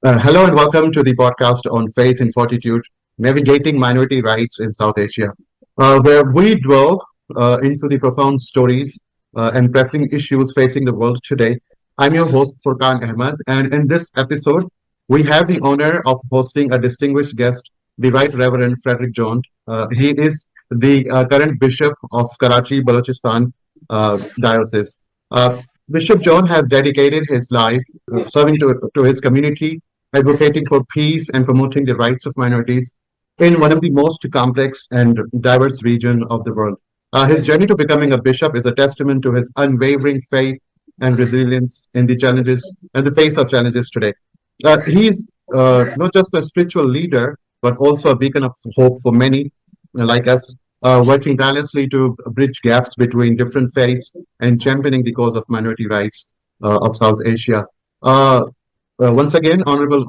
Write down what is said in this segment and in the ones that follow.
Hello and welcome to the podcast on faith and fortitude, navigating minority rights in South Asia, where we dwell into the profound stories and pressing issues facing the world today. I'm your host, Furqan Ahmed, and in this episode, we have the honor of hosting a distinguished guest, the Right Reverend Fredrick John. He is the current Bishop of Karachi, Balochistan Diocese. Bishop John has dedicated his life serving to his community, advocating for peace and promoting the rights of minorities in one of the most complex and diverse region of the world. His journey to becoming a bishop is a testament to his unwavering faith and resilience in the challenges and the face of challenges today. He's not just a spiritual leader, but also a beacon of hope for many like us, working tirelessly to bridge gaps between different faiths and championing the cause of minority rights of South Asia. Uh, Once again, Honorable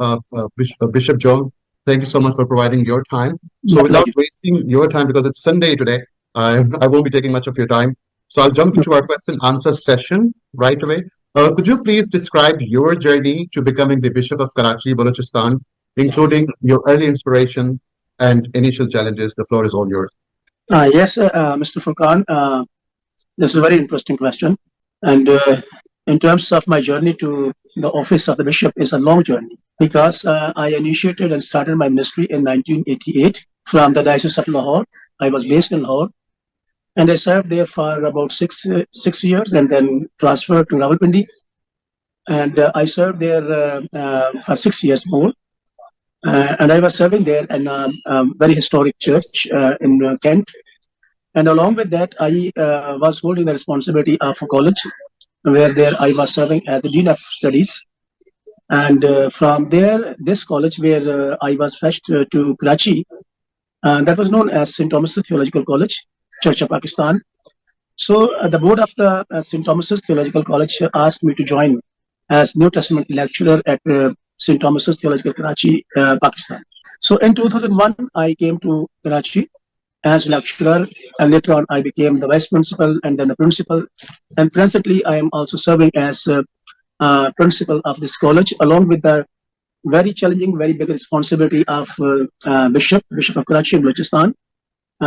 Bishop John, thank you so much for providing your time. My So, without pleasure. wasting your time, because it's Sunday today, I won't be taking much of your time. So, I'll jump into our question answer session right away. Could you please describe your journey to becoming the Bishop of Karachi, Balochistan, including your early inspiration and initial challenges? The floor is all yours. Yes, Mr. Furqan, this is a very interesting question. And in terms of my journey to the office of the bishop is a long journey because I initiated and started my ministry in 1988 from the Diocese of Lahore. I was based in Lahore and I served there for about six years and then transferred to Rawalpindi. And I served there for 6 years more. And I was serving there in a very historic church in Kent. And along with that, I was holding the responsibility of a college where there I was serving as the Dean of Studies. And from there, this college where I was fetched to Karachi, that was known as St. Thomas's Theological College, Church of Pakistan. So the board of the St. Thomas's Theological College asked me to join as New Testament lecturer at St. Thomas's Theological Karachi, Pakistan. So in 2001, I came to Karachi as lecturer, and later on I became the vice principal and then the principal. And presently, I am also serving as principal of this college, along with the very challenging, very big responsibility of Bishop of Karachi and Balochistan,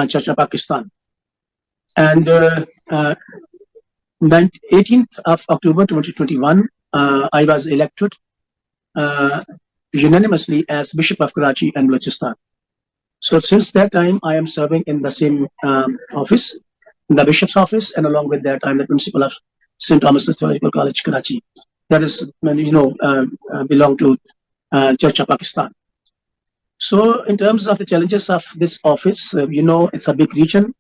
Church of Pakistan. And 18th of October 2021, I was elected unanimously as Bishop of Karachi and Balochistan. So since that time, I am serving in the same office, in the bishop's office, and along with that, I'm the principal of St. Thomas's Theological College, Karachi. That is, belong to Church of Pakistan. So in terms of the challenges of this office, it's a big region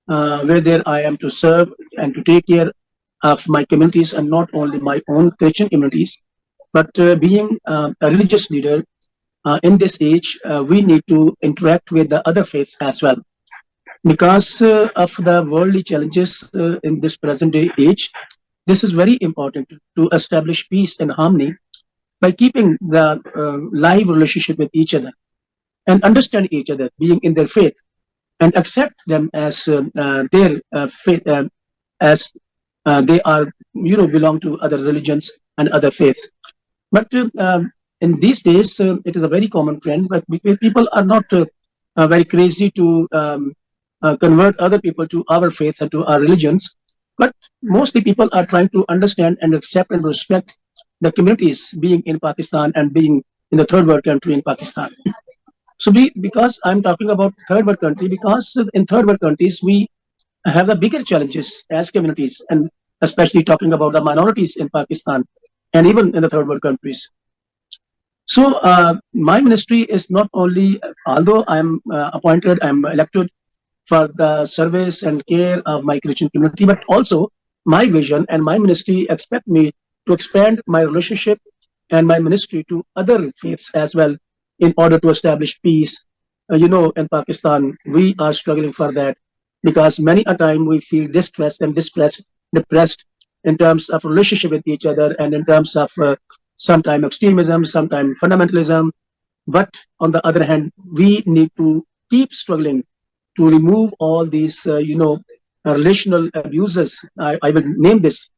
where there I am to serve and to take care of my communities, and not only my own Christian communities, but being a religious leader in this age, we need to interact with the other faiths as well. Because of the worldly challenges in this present day age, this is very important to establish peace and harmony by keeping the live relationship with each other and understand each other, being in their faith, and accept them as their faith, as they are, belong to other religions and other faiths. But in these days, it is a very common trend, but people are not very crazy to convert other people to our faith and to our religions. But mostly people are trying to understand and accept and respect the communities being in Pakistan and being in the third world country in Pakistan. So because I'm talking about third world country, because in third world countries, we have the bigger challenges as communities, and especially talking about the minorities in Pakistan and even in the third world countries. So my ministry is not only, although I'm appointed, I'm elected for the service and care of my Christian community, but also my vision and my ministry expect me to expand my relationship and my ministry to other faiths as well in order to establish peace. In Pakistan, we are struggling for that because many a time we feel distressed and depressed in terms of relationship with each other and in terms of sometimes extremism, sometimes fundamentalism. But on the other hand, we need to keep struggling to remove all these, relational abuses. I will name this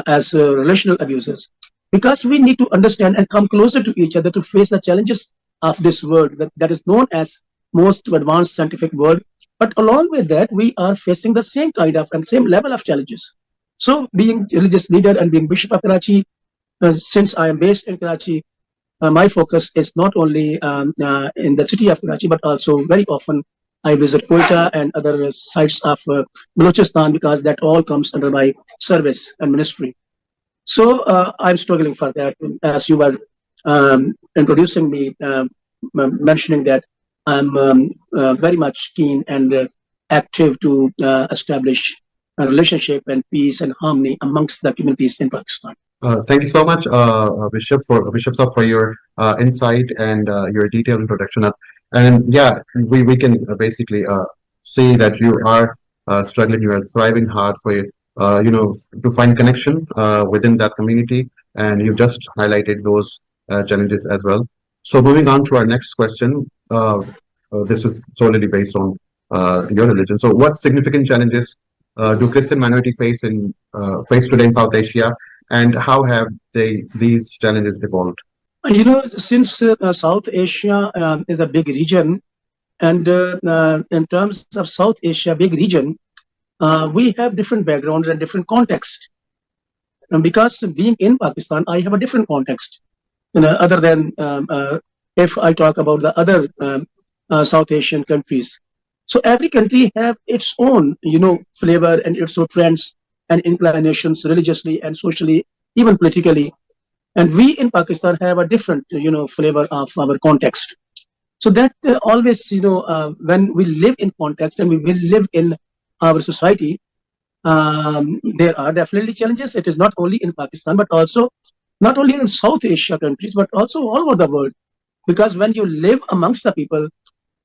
as relational abuses. because we need to understand and come closer to each other to face the challenges of this world that is known as most advanced scientific world. But along with that, we are facing the same kind of and same level of challenges. So, being religious leader and being Bishop of Karachi, since I am based in Karachi, my focus is not only in the city of Karachi, but also very often I visit Quetta and other sites of Balochistan, because that all comes under my service and ministry. So I'm struggling for that. As you were introducing me, mentioning that I'm very much keen and active to establish a relationship and peace and harmony amongst the communities in Pakistan. Thank you so much, Bishop Sir, for your insight and your detailed introduction. And yeah, we can basically see that you are struggling, you are thriving hard for to find connection within that community, and you just highlighted those challenges as well. So moving on to our next question, this is solely based on your religion. So, what significant challenges do Christian minority face today in South Asia, and how have these challenges evolved? Since South Asia is a big region, and in terms of South Asia, big region, we have different backgrounds and different context. And because being in Pakistan, I have a different context. Other than if I talk about the other South Asian countries. So every country have its own, flavor and its own trends and inclinations religiously and socially, even politically. And we in Pakistan have a different, flavor of our context. So that always, when we live in context and we will live in our society, there are definitely challenges. It is not only in Pakistan, but also not only in South Asia countries, but also all over the world. Because when you live amongst the people,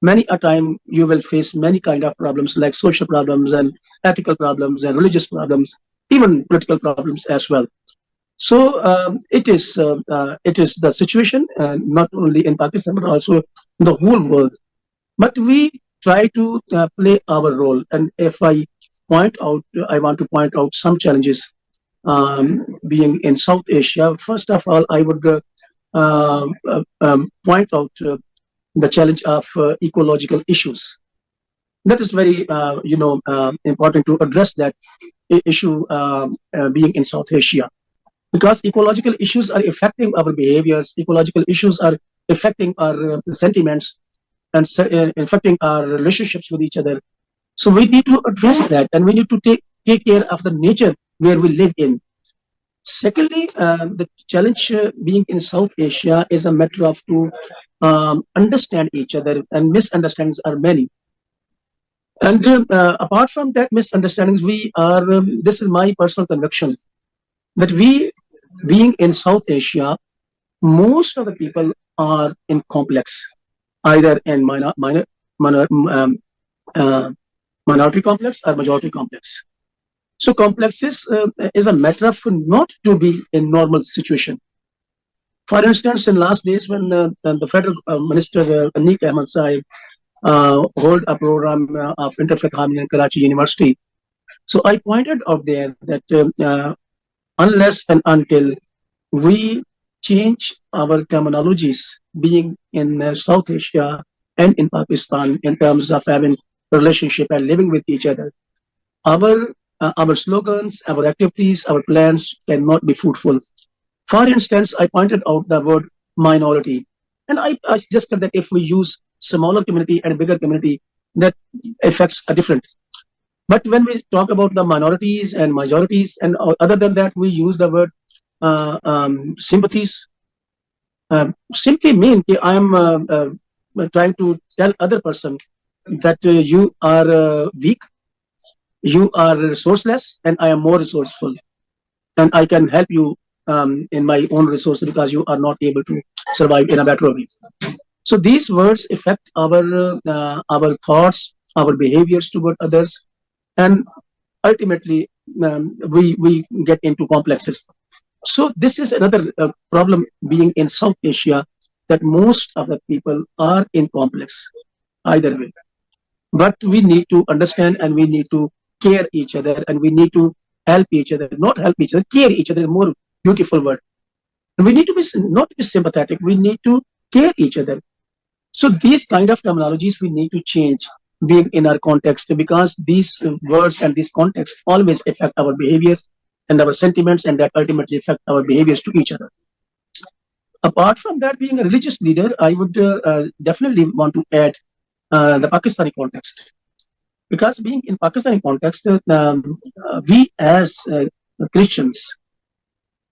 many a time you will face many kind of problems, like social problems and ethical problems and religious problems, even political problems as well. So it is the situation not only in Pakistan but also in the whole world. But we try to play our role. And if I want to point out some challenges being in South Asia. First of all, I would point out the challenge of ecological issues. That is very, important to address that issue being in South Asia, because ecological issues are affecting our behaviors. Ecological issues are affecting our sentiments and affecting our relationships with each other. So we need to address that, and we need to take care of the nature where we live in. Secondly, the challenge being in South Asia is a matter of to understand each other, and misunderstandings are many. And apart from that misunderstandings, we are, this is my personal conviction, that we, being in South Asia, most of the people are in complex, either in minority complex or majority complex. So complexes is a matter of not to be in normal situation. For instance, in last days when the federal minister Ahmed hold a program of interfaith harmony in Karachi University, so I pointed out there that unless and until we change our terminologies, being in South Asia and in Pakistan, in terms of having a relationship and living with each other, our slogans, our activities, our plans cannot be fruitful. For instance, I pointed out the word minority, and I suggested that if we use smaller community and bigger community, that effects are different. But when we talk about the minorities and majorities, and other than that, we use the word sympathies. Simply mean that I am trying to tell other person that you are weak, you are resourceless, and I am more resourceful, and I can help you in my own resources because you are not able to survive in a better way. So these words affect our thoughts, our behaviors toward others, and ultimately we get into complexes. So this is another problem being in South Asia, that most of the people are in complex either way. But we need to understand, and we need to care each other, and we need to help each other, not help each other, care each other is more beautiful word. And we need to be not to be sympathetic. We need to care each other. So these kind of terminologies we need to change being in our context, because these words and these contexts always affect our behaviors and our sentiments, and that ultimately affect our behaviors to each other. Apart from that, being a religious leader, I would definitely want to add the Pakistani context, because being in Pakistani context, we as Christians,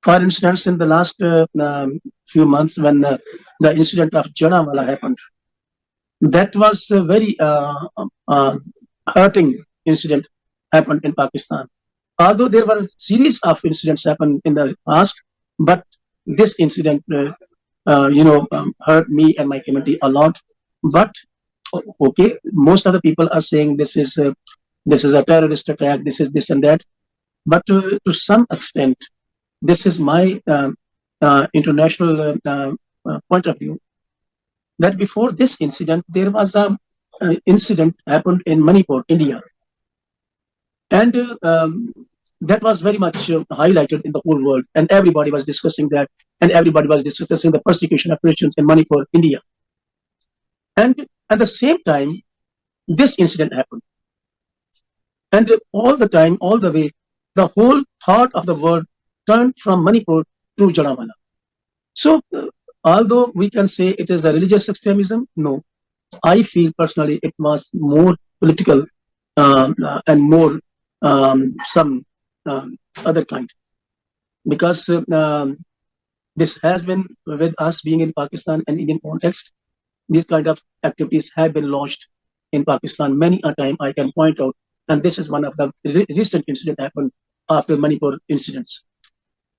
for instance, in the last few months when the incident of Jallianwala happened, that was a very uh, hurting incident happened in Pakistan. Although there were a series of incidents happened in the past, but this incident, hurt me and my community a lot. But okay, most of the people are saying this is a terrorist attack, this is this and that. But to some extent, this is my international point of view, that before this incident, there was a incident happened in Manipur, India, and that was very much highlighted in the whole world, and everybody was discussing that, and everybody was discussing the persecution of Christians in Manipur, India. And at the same time, this incident happened, and all the time, all the way, the whole thought of the world turned from Manipur to Jallianwala. So, although we can say it is a religious extremism, no, I feel personally it was more political and more some other kind, because this has been with us being in Pakistan and Indian context. These kind of activities have been launched in Pakistan many a time. I can point out, and this is one of the recent incident happened after Manipur incidents.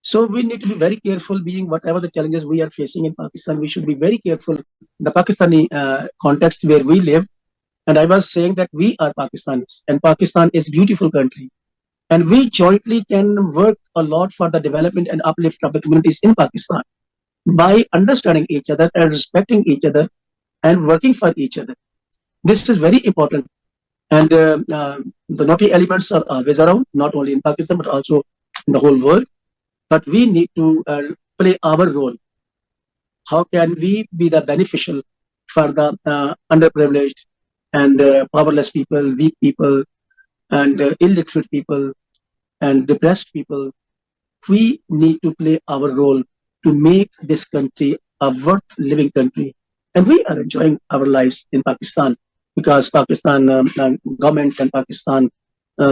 So we need to be very careful, being whatever the challenges we are facing in Pakistan, we should be very careful. The Pakistani context where we live, and I was saying that we are Pakistanis, and Pakistan is a beautiful country. And we jointly can work a lot for the development and uplift of the communities in Pakistan by understanding each other and respecting each other and working for each other. This is very important. And the naughty elements are always around, not only in Pakistan, but also in the whole world. But we need to play our role. How can we be the beneficial for the underprivileged and powerless people, weak people, and illiterate people, and depressed people? We need to play our role to make this country a worth living country. And we are enjoying our lives in Pakistan, because Pakistan government and Pakistan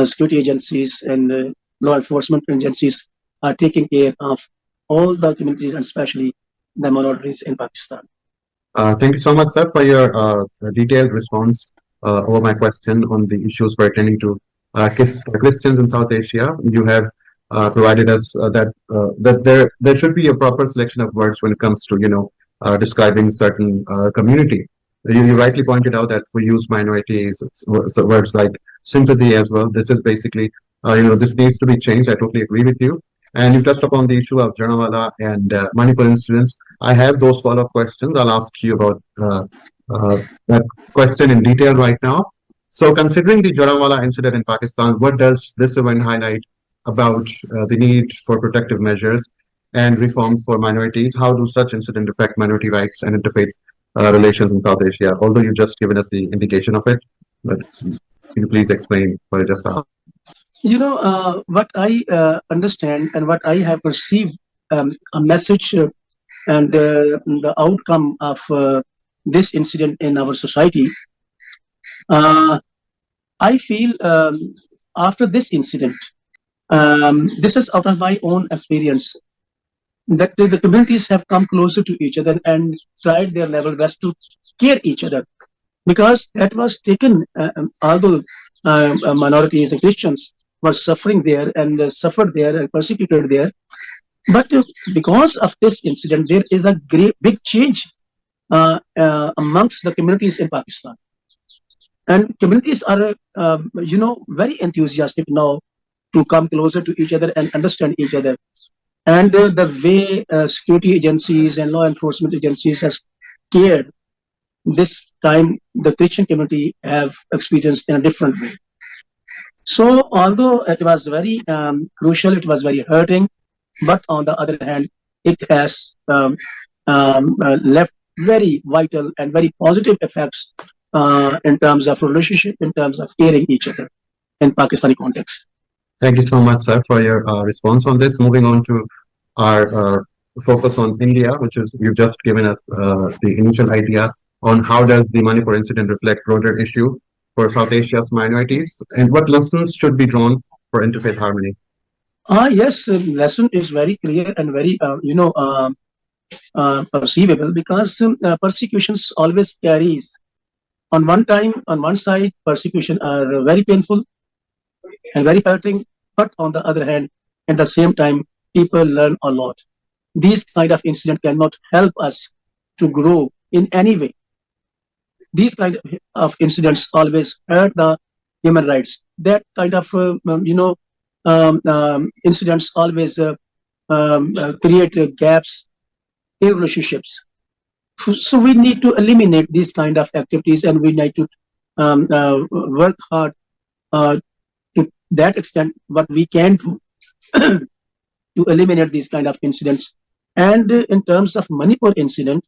security agencies and law enforcement agencies are taking care of all the communities, and especially the minorities in Pakistan. Thank you so much, sir, for your detailed response over my question on the issues pertaining to Christians in South Asia. You have provided us that there should be a proper selection of words when it comes to describing certain community. You rightly pointed out that we use minorities, words like sympathy as well. This is basically this needs to be changed. I totally agree with you. And you touched upon the issue of Jallianwala and Manipur incidents. I have those follow-up questions. I'll ask you about that question in detail right now. So, considering the Jallianwala incident in Pakistan, what does this event highlight about the need for protective measures and reforms for minorities? How do such incidents affect minority rights and interfaith relations in South Asia? Although you've just given us the indication of it, but can you please explain what I just asked? What I understand and what I have perceived, a message and the outcome of this incident in our society, I feel after this incident, this is out of my own experience, that the communities have come closer to each other and tried their level best to care each other, because that was taken, although minorities and Christians were suffering there and suffered there and persecuted there. But because of this incident, there is a big change amongst the communities in Pakistan. And communities are, very enthusiastic now to come closer to each other and understand each other. And the way security agencies and law enforcement agencies has cared, this time the Christian community have experienced in a different way. So, although it was very crucial, it was very hurting, but on the other hand, it has left very vital and very positive effects in terms of relationship, in terms of caring each other in Pakistani context. Thank you so much, sir, for your response on this. Moving on to our focus on India, which is you've just given us the initial idea on how does the Manipur incident reflect broader issue for South Asia's minorities and what lessons should be drawn for interfaith harmony. Yes, lesson is very clear and very perceivable because persecutions always carries on one side persecution are very painful and very hurting, but on the other hand, at the same time, people learn a lot. These kind of incident cannot help us to grow in any way. These kind of incidents always hurt the human rights. That kind of incidents always create gaps in relationships. So we need to eliminate these kind of activities, and we need to work hard to that extent what we can do to eliminate these kind of incidents. And in terms of Manipur incident,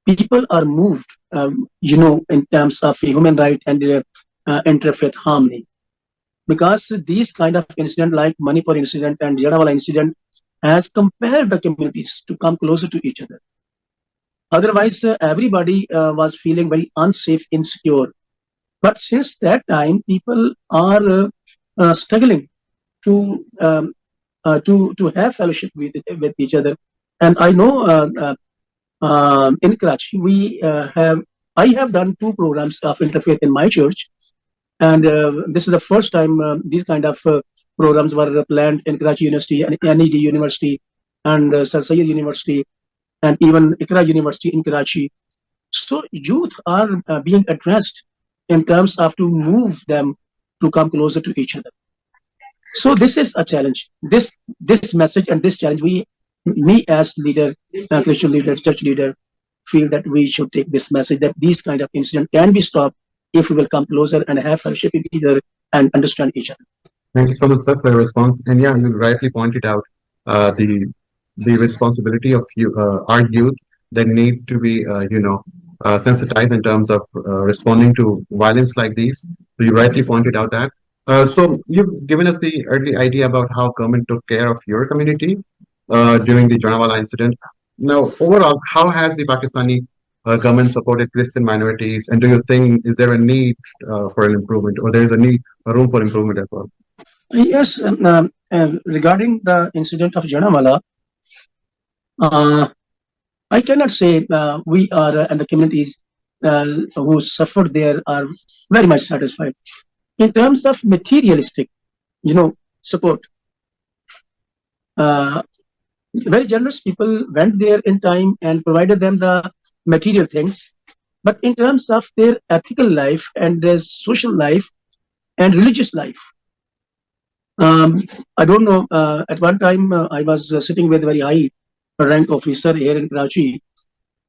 people are moved, in terms of human right and interfaith harmony, because these kind of incident like Manipur incident and Jadawala incident has compelled the communities to come closer to each other. Otherwise, everybody was feeling very unsafe, insecure. But since that time, people are struggling to have fellowship with each other. And I know in Karachi I have done 2 programs of interfaith in my church, and this is the first time these kind of programs were planned in Karachi University and NED University and Sir Syed University and even Iqra University in Karachi. So youth are being addressed in terms of to move them to come closer to each other. So this is a challenge. This message and this challenge, me as leader, Christian leader, church leader, feel that we should take this message that these kind of incidents can be stopped if we will come closer and have fellowship with each other and understand each other. Thank you so much, sir, for your response. And yeah, you rightly pointed out the responsibility of our youth that need to be sensitized in terms of responding to violence like these. So you rightly pointed out that. So you've given us the early idea about how government took care of your community during the Janawala incident. Now, overall, how has the Pakistani government supported Christian minorities, and do you think is there a need for an improvement, or there is a room for improvement as well? Yes, regarding the incident of Janawala, I cannot say we are and the communities who suffered there are very much satisfied. In terms of materialistic, support, very generous people went there in time and provided them the material things. But in terms of their ethical life and their social life and religious life, I don't know. At one time, I was sitting with a very high rank officer here in Karachi.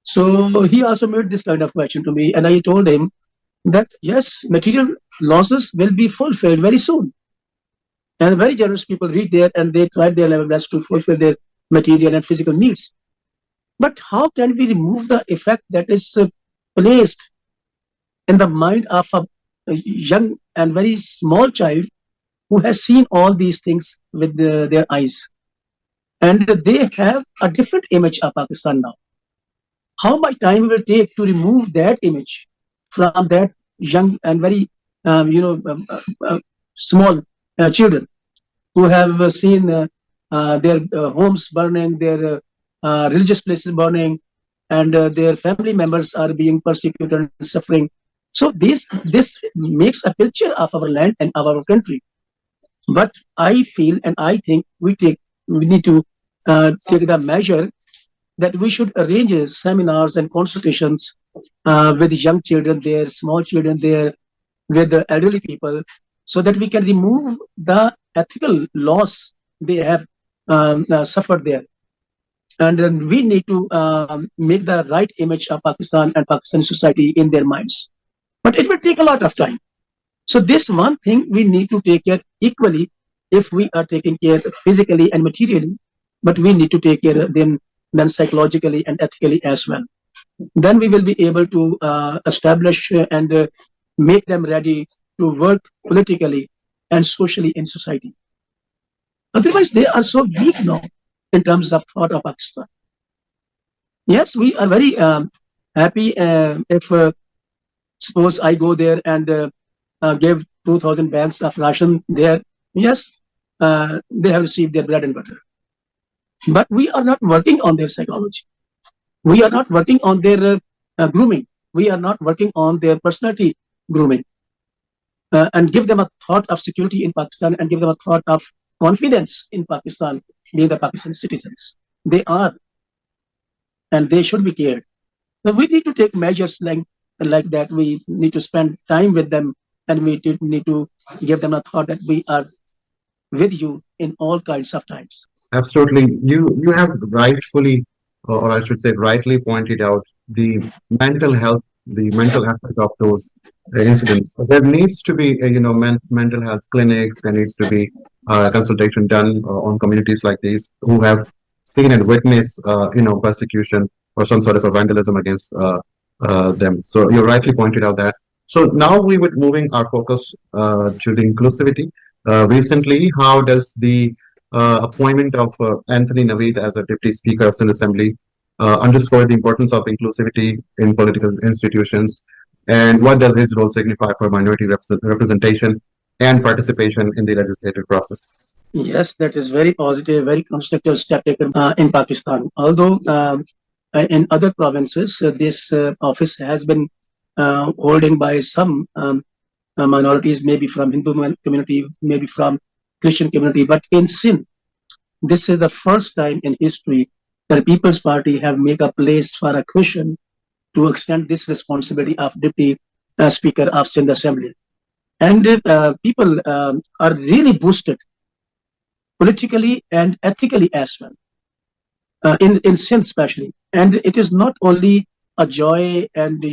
So he also made this kind of question to me, and I told him that yes, material losses will be fulfilled very soon. And very generous people reach there and they tried their level best to fulfill their material and physical needs. But how can we remove the effect that is placed in the mind of a young and very small child who has seen all these things with their eyes? And they have a different image of Pakistan now. How much time will it take to remove that image from that young and very, small children who have seen their homes burning, their religious places burning, and their family members are being persecuted and suffering. So this makes a picture of our land and our country. But I feel and I think we need to take the measure that we should arrange seminars and consultations with young children there, small children there, with the elderly people, so that we can remove the ethical loss they have suffered there. And then we need to make the right image of Pakistan and Pakistani society in their minds. But it will take a lot of time. So this one thing we need to take care equally if we are taking care physically and materially, but we need to take care of them then psychologically and ethically as well. Then we will be able to establish and make them ready to work politically and socially in society. Otherwise, they are so weak now in terms of thought of Pakistan. Yes, we are very happy if suppose I go there and give 2,000 bags of ration there. Yes, they have received their bread and butter. But we are not working on their psychology. We are not working on their grooming. We are not working on their personality grooming. And give them a thought of security in Pakistan and give them a thought of confidence in Pakistan, being the Pakistan citizens. They are, and they should be cared. So we need to take measures like that. We need to spend time with them, and we need to give them a thought that we are with you in all kinds of times. Absolutely. You have rightfully, or I should say rightly pointed out the mental health, the mental aspect of those incidents. So there needs to be, mental health clinics. There needs to be consultation done on communities like these who have seen and witnessed, persecution or some sort of a vandalism against them. So you rightly pointed out that. So now we would moving our focus to the inclusivity. Recently, how does the appointment of Anthony Naveed as a Deputy Speaker of Sindh Assembly underscore the importance of inclusivity in political institutions, and what does his role signify for minority representation and participation in the legislative process? Yes, that is very positive, very constructive step taken in Pakistan. Although in other provinces, this office has been holding by some minorities, maybe from Hindu community, maybe from Christian community, but in Sindh, this is the first time in history that People's Party have made a place for a Christian to extend this responsibility of Deputy Speaker of Sindh Assembly. And people are really boosted politically and ethically as well, in Sindh especially. And it is not only a joy and,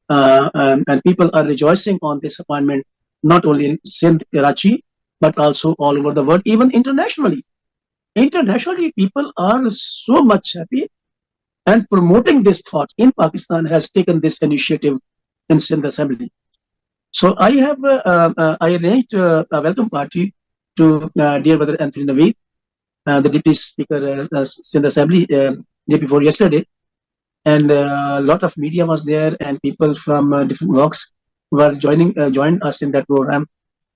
and people are rejoicing on this appointment, not only in Sindh, Karachi, but also all over the world, even internationally. Internationally, people are so much happy, and promoting this thought in Pakistan has taken this initiative in Sindh Assembly. So I have I arranged a welcome party to dear brother Anthony Naveed, the Deputy Speaker Sindh Assembly, day before yesterday, and a lot of media was there, and people from different walks were joined us in that program,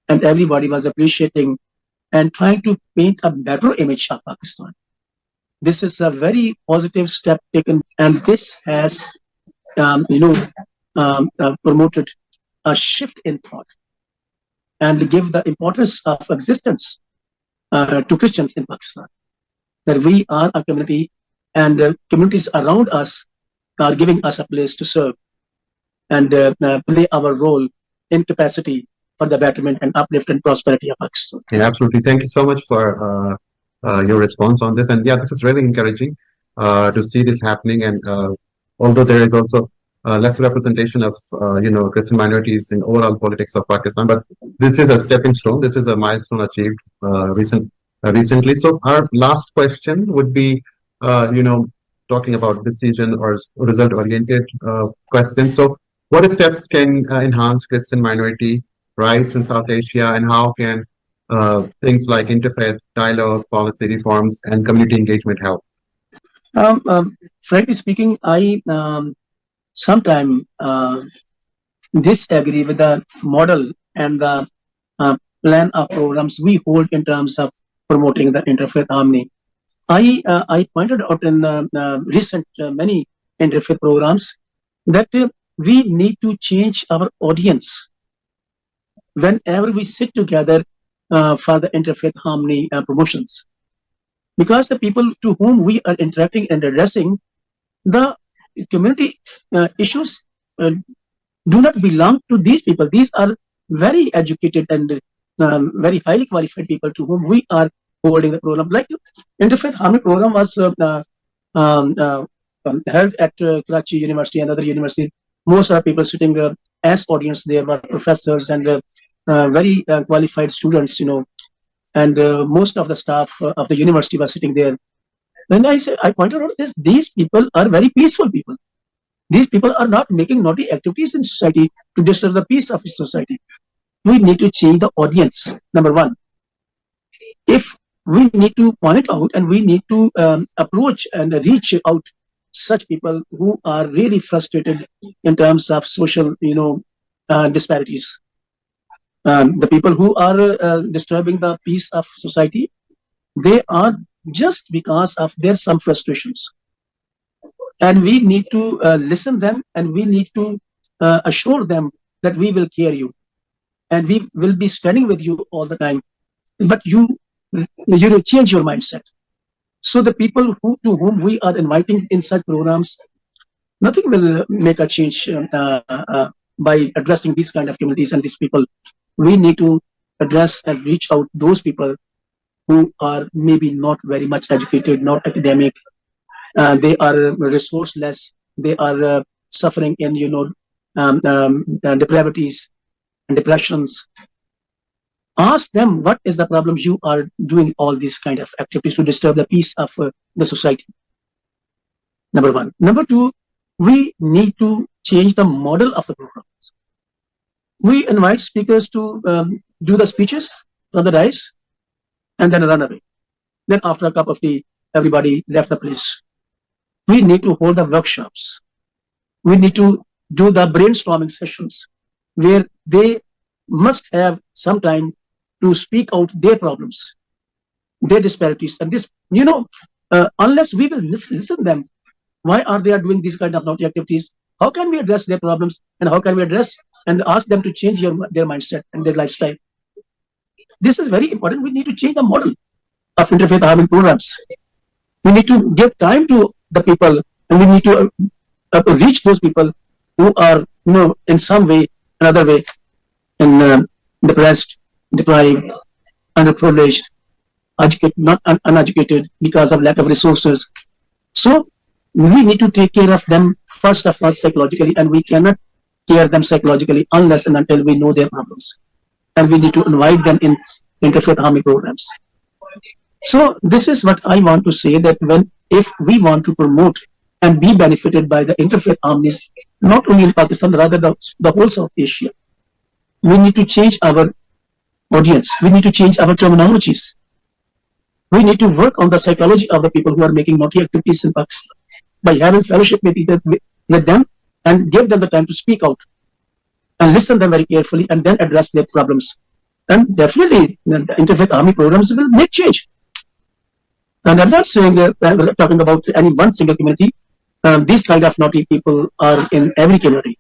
and everybody was appreciating and trying to paint a better image of Pakistan. This is a very positive step taken, and this has, promoted a shift in thought and give the importance of existence to Christians in Pakistan. That we are a community, and communities around us are giving us a place to serve and play our role in capacity for the betterment and uplift and prosperity of Pakistan. Yeah, absolutely. Thank you so much for your response on this. And yeah, this is really encouraging to see this happening. And although there is also less representation of Christian minorities in overall politics of Pakistan, but this is a stepping stone. This is a milestone achieved recently. So our last question would be, talking about decision or result-oriented questions. So, what steps can enhance Christian minority rights in South Asia, and how can things like interfaith dialogue, policy reforms, and community engagement help? Frankly speaking, I sometimes disagree with the model and the plan of programs we hold in terms of promoting the interfaith harmony. I pointed out in recent many interfaith programs that we need to change our audience whenever we sit together for the interfaith harmony promotions, because the people to whom we are interacting and addressing the community issues do not belong to these people. These are very educated and very highly qualified people to whom we are holding the program. Like interfaith harmony program was held at Karachi University and other universities. Most of the people sitting as audience there were professors and very qualified students, and most of the staff of the university was sitting there. Then I pointed out this: these people are very peaceful people. These people are not making naughty activities in society to disturb the peace of society. We need to change the audience. Number one, if we need to point out and we need to approach and reach out such people who are really frustrated in terms of social, disparities. The people who are disturbing the peace of society, they are just because of their some frustrations, and we need to listen them, and we need to assure them that we will care you and we will be standing with you all the time. But you change your mindset. So the people to whom we are inviting in such programs, nothing will make a change by addressing these kind of communities and these people. We need to address and reach out those people who are maybe not very much educated, not academic. They are resourceless. They are suffering in depravities and depressions. Ask them what is the problem you are doing all these kind of activities to disturb the peace of the society. Number one. Number two, we need to change the model of the programs. We invite speakers to do the speeches on the dais and then run away. Then after a cup of tea, everybody left the place. We need to hold the workshops. We need to do the brainstorming sessions where they must have some time to speak out their problems, their disparities. And this, unless we will listen them, why are they doing these kind of naughty activities? How can we address their problems, and how can we address and ask them to change their mindset and their lifestyle? This is very important. We need to change the model of interfaith harmony programs. We need to give time to the people, and we need to reach those people who are, in some way, another way, in depressed, deprived, underprivileged, educated, not uneducated because of lack of resources. So we need to take care of them first of all psychologically, and we cannot care them psychologically unless and until we know their problems. And we need to invite them in interfaith harmony programs. So this is what I want to say, that if we want to promote and be benefited by the interfaith harmonies, not only in Pakistan, rather the whole South Asia, we need to change our audience. We need to change our terminologies. We need to work on the psychology of the people who are making naughty activities in Pakistan by having fellowship with them and give them the time to speak out and listen them very carefully and then address their problems. And definitely the interfaith harmony programs will make change. And I'm not saying that I'm talking about any one single community. These kind of naughty people are in every community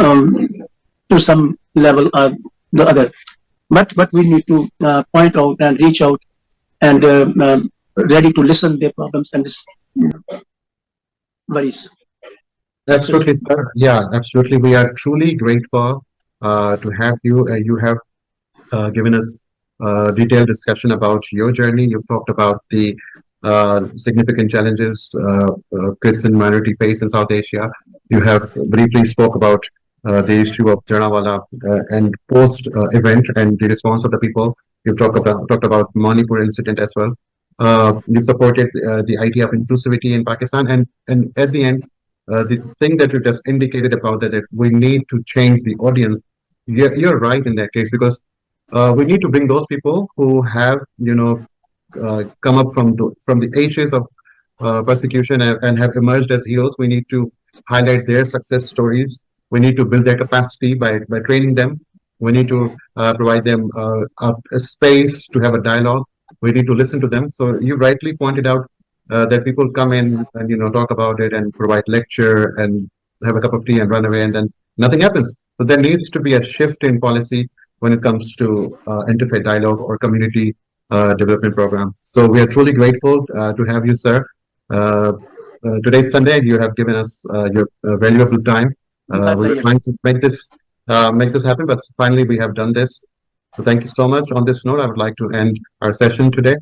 to some level or the other. But we need to point out and reach out and ready to listen their problems and worries. Absolutely, sir. Yeah, absolutely. We are truly grateful to have you. You have given us detailed discussion about your journey. You've talked about the significant challenges Christian minority face in South Asia. You have briefly spoke about the issue of Janawala and post event and the response of the people. You've talked about Manipur incident as well. You supported the idea of inclusivity in Pakistan, and at the end, the thing that you just indicated about that we need to change the audience. You're right in that case, because we need to bring those people who have come up from the ages of persecution and have emerged as heroes. We need to highlight their success stories. We need to build their capacity by training them. We need to provide them a space to have a dialogue. We need to listen to them. So you rightly pointed out that people come in and talk about it and provide lecture and have a cup of tea and run away, and then nothing happens. So there needs to be a shift in policy when it comes to interfaith dialogue or community development programs. So we are truly grateful to have you, sir. Today's Sunday. You have given us your valuable time. We're trying to make this happen, but finally we have done this. So thank you so much. On this note, I would like to end our session today.